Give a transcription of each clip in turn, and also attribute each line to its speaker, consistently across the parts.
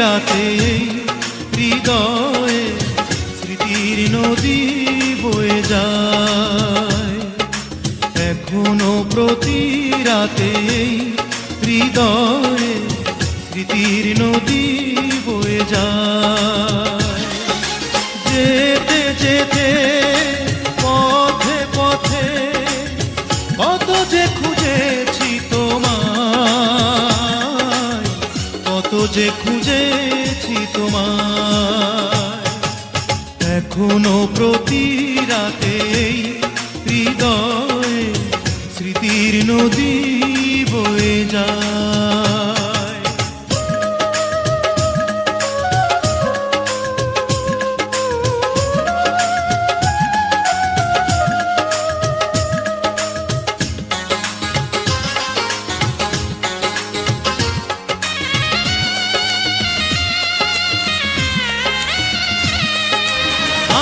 Speaker 1: রাতে হৃদয়ে স্মৃতির নদী বয়ে যায়। এখনো প্রতি রাতে হৃদয়ে স্মৃতির নদী বয়ে যায়। যেতে যেতে পথে পথে কত যে খুঁজেছি তোমায়, কত যে খুঁজেছি তোমায়। এখনো প্রতি রাতে হৃদয়ে স্মৃতির নদী বয়ে যায়।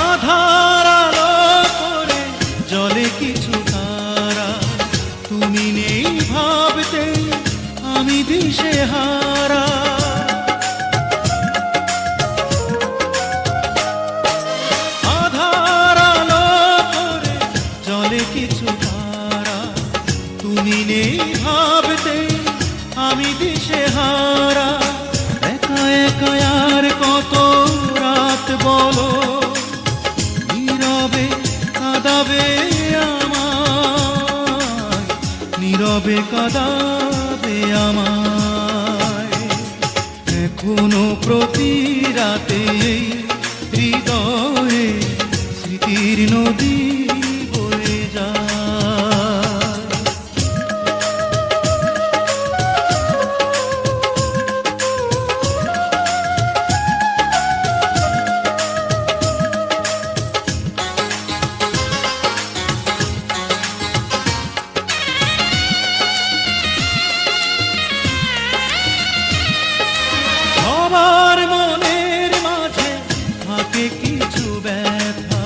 Speaker 1: আধার আলো করে জলে কিছু তারা, তুমি নেই ভাবতে আমি দিশেহারা। আধার আলো করে জলে কিছু তারা, তুমি নেই ভাবতে আমি দিশেহারা। একা একা আর কত রাত বলো, নীরবে কাঁদাবে আমায়, নীরবে কাঁদাবে আমায়। এখনো প্রতি রাতে হৃদয়ে স্মৃতির নদী বয়ে যায়। সবার মনের মাঝে থাকে কিছু ব্যথা,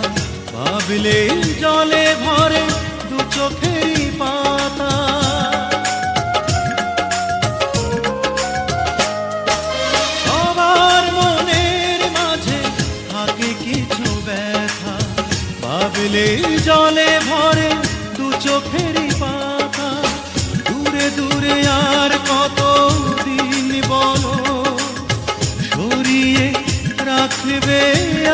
Speaker 1: ভাবলে জলে ভরে দু চোখেরই পাতা। সবার মনের মাঝে থাকে কিছু ব্যথা, ভাবলে জলে ভরে দু চোখেরই পাতা। দূরে দূরে আর কত দিন বলো, সরিয়ে রাখবে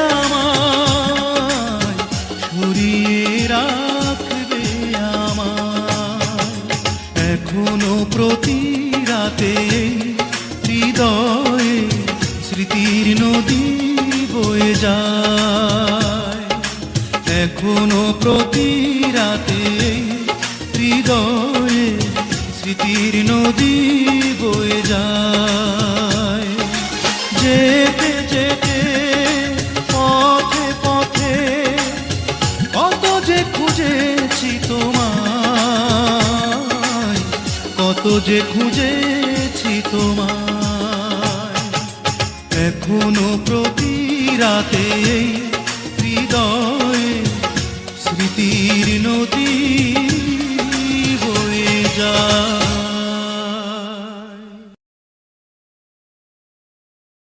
Speaker 1: আমায়, সরিয়ে রাখবে আমায়। এখনো প্রতি রাতে হৃদয়ে স্মৃতির নদী বয়ে যায়। এখনো প্রতি রাতে হৃদয়ে স্মৃতির নদী বয়ে যায়। যেতে যেতে পথে পথে কত যে খুঁজেছি তোমায়, কত যে খুঁজেছি তোমায়। এখনো প্রতি রাতে হৃদয়ে স্মৃতির নদী